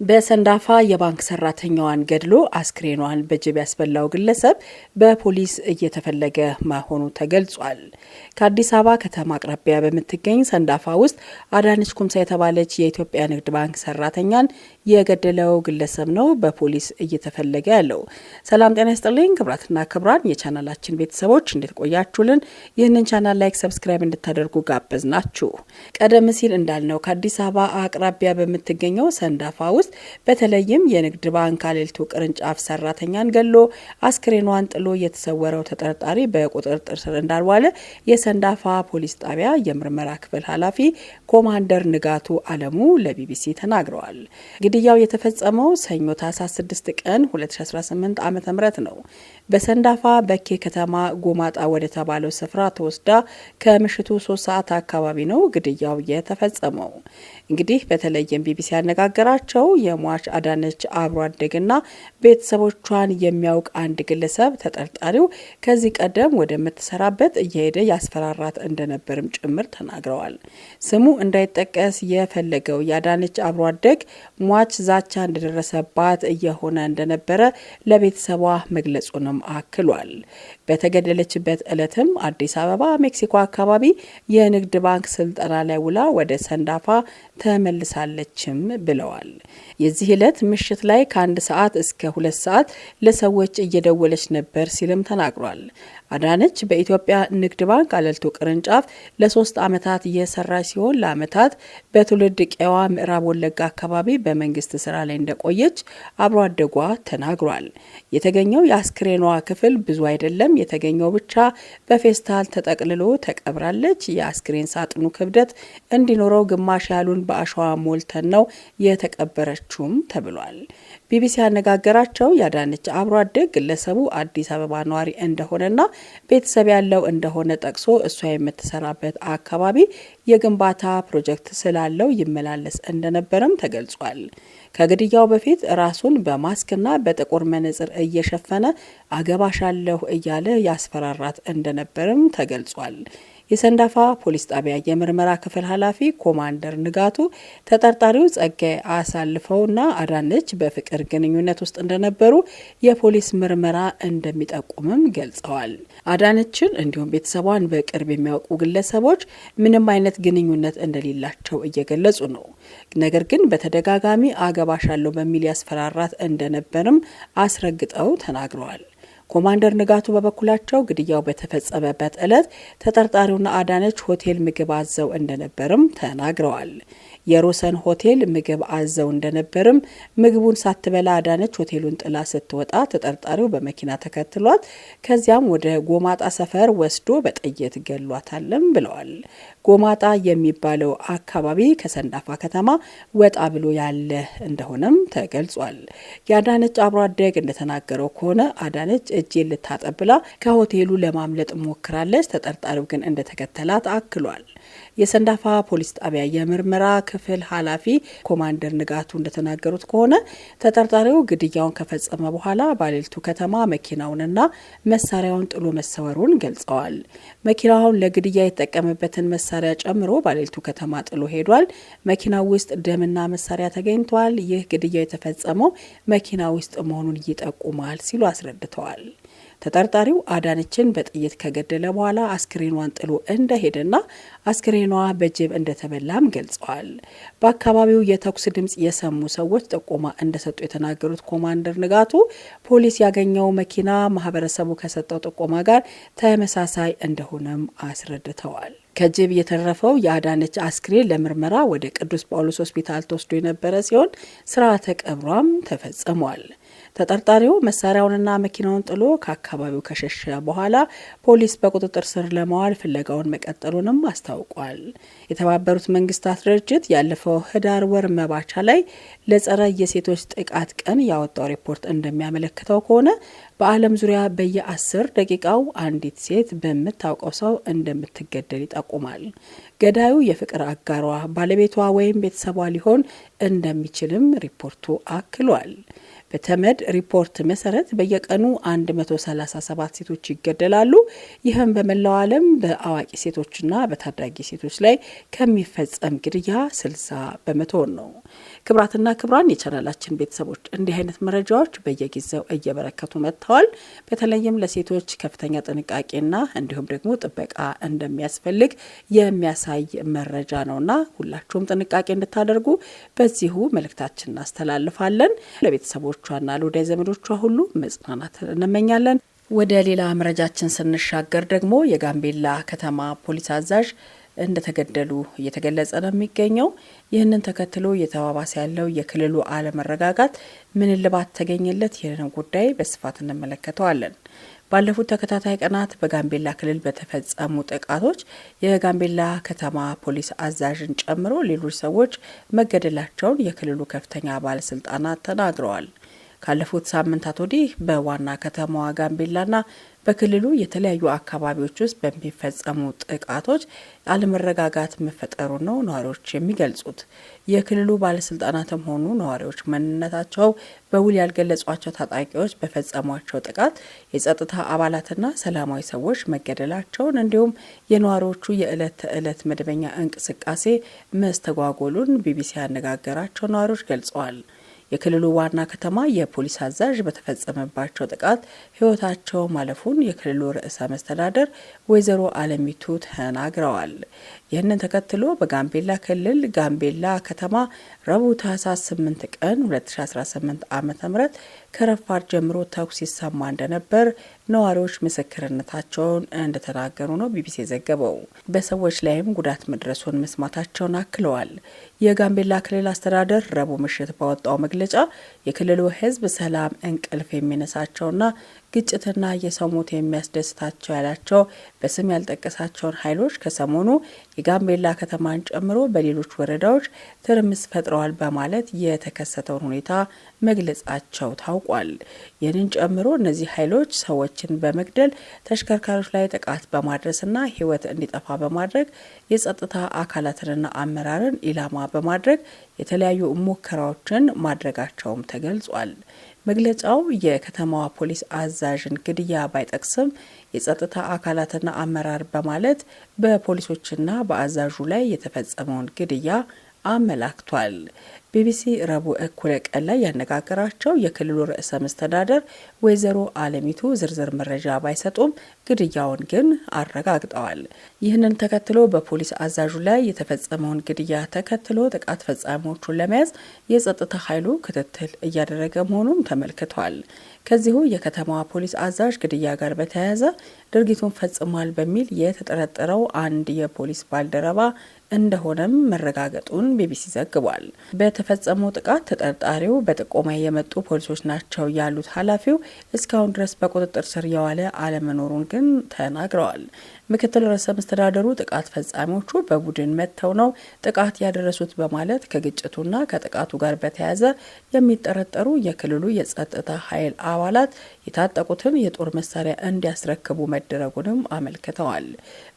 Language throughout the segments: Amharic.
በሰንዳፋ የባንክ ሰራተኛዋን ገድሎ አስክሬኗን በጅብ ያስበላው ግለሰብ በፖሊስ እየተፈለገ መሆኑ ተገልጿል። ከአዲስ አበባ ከተማ አቅራቢያ በምትገኝ ሰንዳፋ ውስጥ አዳነች ኩምሳ የተባለች የኢትዮጵያ ንግድ ባንክ ሰራተኛን የገደለው ግለሰብ ነው በፖሊስ እየተፈለገ ያለው። ሰላም ጤና ይስጥልኝ ክብራትና ክብራን የቻናላችን ቤተሰቦች እንዴት ቆያችሁልን? ይህንን ቻናል ላይክ፣ ሰብስክራይብ እንድታደርጉ ጋበዝናችሁ። ቀደም ሲል እንዳልነው ከአዲስ አበባ አቅራቢያ በምትገኘው ሰንዳፋ ውስጥ በተለይም የንግድ ባንክ አሌልቱ ቅርንጫፍ ሰራተኛን ገሎ አስክሬኗን ጥሎ የተሰወረው ተጠርጣሪ በቁጥጥር ስር እንዳልዋለ የሰንዳፋ ፖሊስ ጣቢያ የምርመራ ክፍል ኃላፊ ኮማንደር ንጋቱ አለሙ ለቢቢሲ ተናግረዋል። ግድያው የተፈጸመው ሰኞ ታህሳስ 6 ቀን 2018 ዓ.ም ነው። በሰንዳፋ በኬ ከተማ ጎማጣ ወደ ተባለው ስፍራ ተወስዳ ከምሽቱ 3 ሰዓት አካባቢ ነው ግድያው የተፈጸመው። እንግዲህ በተለይም ቢቢሲ ያነጋገራቸው የሟች አዳነች አብሮ አደግና ቤተሰቦቿን የሚያውቅ አንድ ግለሰብ ተጠርጣሪው ከዚህ ቀደም ወደምትሰራበት እየሄደ ያስፈራራት እንደነበርም ጭምር ተናግረዋል። ስሙ እንዳይጠቀስ የፈለገው የአዳነች አብሮ አደግ ሟች ዛቻ እንደደረሰባት እየሆነ እንደነበረ ለቤተሰቧ መግለጹንም አክሏል። በተገደለችበት ዕለትም አዲስ አበባ ሜክሲኮ አካባቢ የንግድ ባንክ ስልጠና ላይ ውላ ወደ ሰንዳፋ ተመልሳለችም ብለዋል። የዚህ ዕለት ምሽት ላይ ከ1 ሰዓት እስከ 2 ሰዓት ለሰዎች እየደወለች ነበር ሲልም ተናግሯል። አዳነች በኢትዮጵያ ንግድ ባንክ አለልቱ ቅርንጫፍ ለ3 ዓመታት እየሰራች ሲሆን ለዓመታት በትውልድ ቀዋ ምዕራብ ወለጋ አካባቢ በመንግስት ስራ ላይ እንደቆየች አብሮ አደጓ ተናግሯል። የተገኘው የአስክሬኗ ክፍል ብዙ አይደለም፣ የተገኘው ብቻ በፌስታል ተጠቅልሎ ተቀብራለች። የአስክሬን ሳጥኑ ክብደት እንዲኖረው ግማሽ ያሉን በአሸዋ ሞልተን ነው የተቀበረችውም ተብሏል። ቢቢሲ ያነጋገራቸው ያዳነች አብሮ አደግ ግለሰቡ አዲስ አበባ ነዋሪ እንደሆነና ቤተሰብ ያለው እንደሆነ ጠቅሶ እሷ የምትሰራበት አካባቢ የግንባታ ፕሮጀክት ስላለው ይመላለስ እንደነበረም ተገልጿል። ከግድያው በፊት ራሱን በማስክና በጥቁር መነጽር እየሸፈነ አገባሻለሁ እያለ ያስፈራራት እንደነበርም ተገልጿል። የሰንዳፋ ፖሊስ ጣቢያ የምርመራ ክፍል ኃላፊ ኮማንደር ንጋቱ ተጠርጣሪው ጸጋይ አሳልፈውና አዳነች በፍቅር ግንኙነት ውስጥ እንደነበሩ የፖሊስ ምርመራ እንደሚጠቁምም ገልጸዋል። አዳነችን እንዲሁም ቤተሰቧን በቅርብ የሚያውቁ ግለሰቦች ምንም አይነት ግንኙነት እንደሌላቸው እየገለጹ ነው። ነገር ግን በተደጋጋሚ አገባሻለሁ በሚል ያስፈራራት እንደነበርም አስረግጠው ተናግረዋል። ኮማንደር ንጋቱ በበኩላቸው ግድያው በተፈጸመበት ዕለት ተጠርጣሪውና አዳነች ሆቴል ምግብ አዘው እንደነበርም ተናግረዋል። የሮሰን ሆቴል ምግብ አዘው እንደነበርም ምግቡን ሳትበላ አዳነች ሆቴሉን ጥላ ስትወጣ ተጠርጣሪው በመኪና ተከትሏት ከዚያም ወደ ጎማጣ ሰፈር ወስዶ በጥይት ገሏታልም ብለዋል። ጎማጣ የሚባለው አካባቢ ከሰንዳፋ ከተማ ወጣ ብሎ ያለ እንደሆነም ተገልጿል። የአዳነች አብሮ አደግ እንደተናገረው ከሆነ አዳነች እጄን ልታጠብላ ከሆቴሉ ለማምለጥ ሞክራለች። ተጠርጣሪው ግን እንደተከተላት አክሏል። የሰንዳፋ ፖሊስ ጣቢያ የምርመራ ክፍል ኃላፊ ኮማንደር ንጋቱ እንደተናገሩት ከሆነ ተጠርጣሪው ግድያውን ከፈጸመ በኋላ በአሌልቱ ከተማ መኪናውንና መሳሪያውን ጥሎ መሰወሩን ገልጸዋል። መኪናውን ለግድያ የተጠቀመበትን መሳሪያ ጨምሮ በአሌልቱ ከተማ ጥሎ ሄዷል። መኪናው ውስጥ ደምና መሳሪያ ተገኝቷል። ይህ ግድያ የተፈጸመው መኪና ውስጥ መሆኑን ይጠቁማል ሲሉ አስረድተዋል። ተጠርጣሪው አዳነችን በጥይት ከገደለ በኋላ አስክሬኗን ጥሎ እንደሄደና አስክሬኗ በጅብ እንደተበላም ገልጸዋል። በአካባቢው የተኩስ ድምጽ የሰሙ ሰዎች ጥቆማ እንደሰጡ የተናገሩት ኮማንደር ንጋቱ ፖሊስ ያገኘው መኪና ማህበረሰቡ ከሰጠው ጥቆማ ጋር ተመሳሳይ እንደሆነም አስረድተዋል። ከጅብ የተረፈው የአዳነች አስክሬን ለምርመራ ወደ ቅዱስ ጳውሎስ ሆስፒታል ተወስዶ የነበረ ሲሆን ስርዓተ ቀብሯም ተፈጽሟል። ተጠርጣሪው መሳሪያውንና መኪናውን ጥሎ ከአካባቢው ከሸሸ በኋላ ፖሊስ በቁጥጥር ስር ለማዋል ፍለጋውን መቀጠሉንም አስታውቋል። የተባበሩት መንግስታት ድርጅት ያለፈው ህዳር ወር መባቻ ላይ ለጸረ የሴቶች ጥቃት ቀን ያወጣው ሪፖርት እንደሚያመለክተው ከሆነ በዓለም ዙሪያ በየ10 ደቂቃው አንዲት ሴት በምታውቀው ሰው እንደምትገደል ይጠቁማል። ገዳዩ የፍቅር አጋሯ፣ ባለቤቷ ወይም ቤተሰቧ ሊሆን እንደሚችልም ሪፖርቱ አክሏል። በተመድ ሪፖርት መሰረት በየቀኑ 137 ሴቶች ይገደላሉ። ይህም በመላው ዓለም በአዋቂ ሴቶችና በታዳጊ ሴቶች ላይ ከሚፈጸም ግድያ 60% ነው። ክብራትና ክብራን የቻናላችን ቤተሰቦች እንዲህ አይነት መረጃዎች በየጊዜው እየበረከቱ መጥተዋል። በተለይም ለሴቶች ከፍተኛ ጥንቃቄና እንዲሁም ደግሞ ጥበቃ እንደሚያስፈልግ የሚያሳይ መረጃ ነውና ሁላችሁም ጥንቃቄ እንድታደርጉ በዚሁ መልእክታችን እናስተላልፋለን። ለቤተሰቦቿና ለወዳጅ ዘመዶቿ ሁሉ መጽናናት እንመኛለን። ወደ ሌላ መረጃችን ስንሻገር ደግሞ የጋምቤላ ከተማ ፖሊስ አዛዥ እንደተገደሉ እየተገለጸ ነው የሚገኘው። ይህንን ተከትሎ እየተባባሰ ያለው የክልሉ አለመረጋጋት ምን እልባት ተገኘለት? ይህንን ጉዳይ በስፋት እንመለከተዋለን። ባለፉት ተከታታይ ቀናት በጋምቤላ ክልል በተፈጸሙ ጥቃቶች የጋምቤላ ከተማ ፖሊስ አዛዥን ጨምሮ ሌሎች ሰዎች መገደላቸውን የክልሉ ከፍተኛ ባለስልጣናት ተናግረዋል። ካለፉት ሳምንታት ወዲህ በዋና ከተማዋ ጋምቤላና በክልሉ የተለያዩ አካባቢዎች ውስጥ በሚፈጸሙ ጥቃቶች አለመረጋጋት መፈጠሩ ነው ነዋሪዎች የሚገልጹት። የክልሉ ባለስልጣናትም ሆኑ ነዋሪዎች ማንነታቸው በውል ያልገለጿቸው ታጣቂዎች በፈጸሟቸው ጥቃት የጸጥታ አባላትና ሰላማዊ ሰዎች መገደላቸውን እንዲሁም የነዋሪዎቹ የዕለት ተዕለት መደበኛ እንቅስቃሴ መስተጓጎሉን ቢቢሲ ያነጋገራቸው ነዋሪዎች ገልጸዋል። የክልሉ ዋና ከተማ የፖሊስ አዛዥ በተፈጸመባቸው ጥቃት ሕይወታቸው ማለፉን የክልሉ ርዕሰ መስተዳደር ወይዘሮ አለሚቱ ተናግረዋል። ይህንን ተከትሎ በጋምቤላ ክልል ጋምቤላ ከተማ ረቡዕ ታህሳስ 8 ቀን 2018 ዓ.ም ከረፋድ ጀምሮ ተኩስ ይሰማ እንደነበር ነዋሪዎች ምስክርነታቸውን እንደተናገሩ ነው ቢቢሲ ዘገበው። በሰዎች ላይም ጉዳት መድረሱን መስማታቸውን አክለዋል። የጋምቤላ ክልል አስተዳደር ረቡዕ ምሽት ባወጣው መግለጫ የክልሉ ሕዝብ ሰላም እንቅልፍ የሚነሳቸውና ግጭትና የሰው ሞት የሚያስደስታቸው ያላቸው በስም ያልጠቀሳቸውን ኃይሎች ከሰሞኑ የጋምቤላ ከተማን ጨምሮ በሌሎች ወረዳዎች ትርምስ ፈጥረዋል በማለት የተከሰተውን ሁኔታ መግለጻቸው ታውቋል። ይህንን ጨምሮ እነዚህ ኃይሎች ሰዎችን በመግደል ተሽከርካሪዎች ላይ ጥቃት በማድረስና ሕይወት እንዲጠፋ በማድረግ የጸጥታ አካላትንና አመራርን ኢላማ በማድረግ የተለያዩ ሙከራዎችን ማድረጋቸውም ተገልጿል። መግለጫው የከተማዋ ፖሊስ አዛዥን ግድያ ባይጠቅስም የጸጥታ አካላትና አመራር በማለት በፖሊሶችና በአዛዡ ላይ የተፈጸመውን ግድያ አመላክቷል። ቢቢሲ ረቡዕ እኩለ ቀን ላይ ያነጋገራቸው የክልሉ ርዕሰ መስተዳደር ወይዘሮ አለሚቱ ዝርዝር መረጃ ባይሰጡም ግድያውን ግን አረጋግጠዋል። ይህንን ተከትሎ በፖሊስ አዛዡ ላይ የተፈጸመውን ግድያ ተከትሎ ጥቃት ፈጻሚዎቹን ለመያዝ የጸጥታ ኃይሉ ክትትል እያደረገ መሆኑም ተመልክቷል። ከዚሁ የከተማዋ ፖሊስ አዛዥ ግድያ ጋር በተያያዘ ድርጊቱን ፈጽሟል በሚል የተጠረጠረው አንድ የፖሊስ ባልደረባ እንደሆነም መረጋገጡን ቢቢሲ ዘግቧል። በተፈጸመው ጥቃት ተጠርጣሪው በጥቆማ የመጡ ፖሊሶች ናቸው ያሉት ኃላፊው እስካሁን ድረስ በቁጥጥር ስር የዋለ አለመኖሩን ግን ተናግረዋል። ምክትል ርዕሰ መስተዳደሩ ጥቃት ፈጻሚዎቹ በቡድን መጥተው ነው ጥቃት ያደረሱት በማለት ከግጭቱና ከጥቃቱ ጋር በተያያዘ የሚጠረጠሩ የክልሉ የጸጥታ ኃይል አባላት የታጠቁትን የጦር መሳሪያ እንዲያስረክቡ መደረጉንም አመልክተዋል።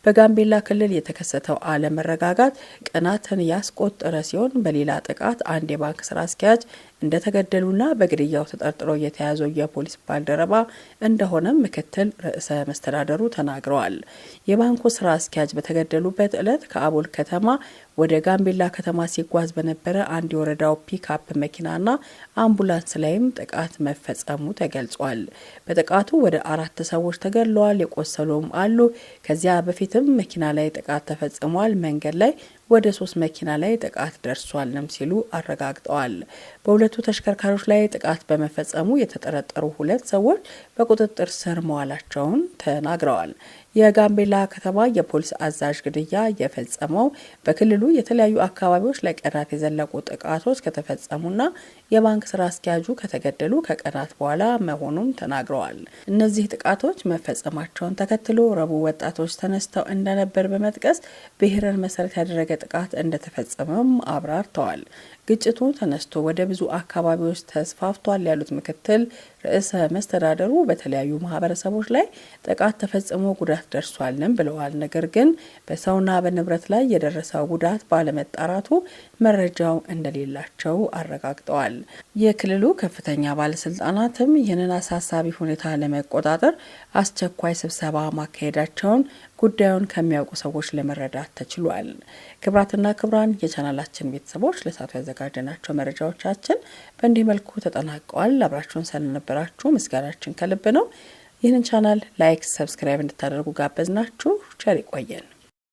በጋምቤላ ክልል የተከሰተው አለመረጋጋት ቀናትን ያስቆጠረ ሲሆን በሌላ ጥቃት አንድ የባንክ ስራ አስኪያጅ እንደተገደሉና በግድያው ተጠርጥረው የተያዘው የፖሊስ ባልደረባ እንደሆነም ምክትል ርዕሰ መስተዳደሩ ተናግረዋል። የባንኩ ስራ አስኪያጅ በተገደሉበት ዕለት ከአቦል ከተማ ወደ ጋምቤላ ከተማ ሲጓዝ በነበረ አንድ የወረዳው ፒክአፕ መኪናና አምቡላንስ ላይም ጥቃት መፈጸሙ ተገልጿል። በጥቃቱ ወደ 4 ሰዎች ተገድለዋል፣ የቆሰሉም አሉ። ከዚያ በፊትም መኪና ላይ ጥቃት ተፈጽሟል፣ መንገድ ላይ ወደ 3 መኪና ላይ ጥቃት ደርሷልም ሲሉ አረጋግጠዋል። በሁለቱ ተሽከርካሪዎች ላይ ጥቃት በመፈጸሙ የተጠረጠሩ 2 ሰዎች በቁጥጥር ስር መዋላቸውን ተናግረዋል። የጋምቤላ ከተማ የፖሊስ አዛዥ ግድያ የፈጸመው በክልሉ የተለያዩ አካባቢዎች ለቀናት የዘለቁ ጥቃቶች ከተፈጸሙና የባንክ ስራ አስኪያጁ ከተገደሉ ከቀናት በኋላ መሆኑን ተናግረዋል። እነዚህ ጥቃቶች መፈጸማቸውን ተከትሎ ረቡዕ ወጣቶች ተነስተው እንደነበር በመጥቀስ ብሔርን መሰረት ያደረገ ጥቃት እንደተፈጸመም አብራርተዋል። ግጭቱ ተነስቶ ወደ ብዙ አካባቢዎች ተስፋፍቷል ያሉት ምክትል ርዕሰ መስተዳደሩ በተለያዩ ማህበረሰቦች ላይ ጥቃት ተፈጽሞ ጉዳት ጉዳት ደርሷልም ብለዋል። ነገር ግን በሰውና በንብረት ላይ የደረሰው ጉዳት ባለመጣራቱ መረጃው እንደሌላቸው አረጋግጠዋል። የክልሉ ከፍተኛ ባለስልጣናትም ይህንን አሳሳቢ ሁኔታ ለመቆጣጠር አስቸኳይ ስብሰባ ማካሄዳቸውን ጉዳዩን ከሚያውቁ ሰዎች ለመረዳት ተችሏል። ክብራትና ክብራን የቻናላችን ቤተሰቦች ለሳቱ ያዘጋጀናቸው መረጃዎቻችን በእንዲህ መልኩ ተጠናቀዋል። አብራችሁን ስለነበራችሁ ምስጋናችን ከልብ ነው። ይህንን ቻናል ላይክ፣ ሰብስክራይብ እንድታደርጉ ጋበዝናችሁ። ቸር ይቆየን።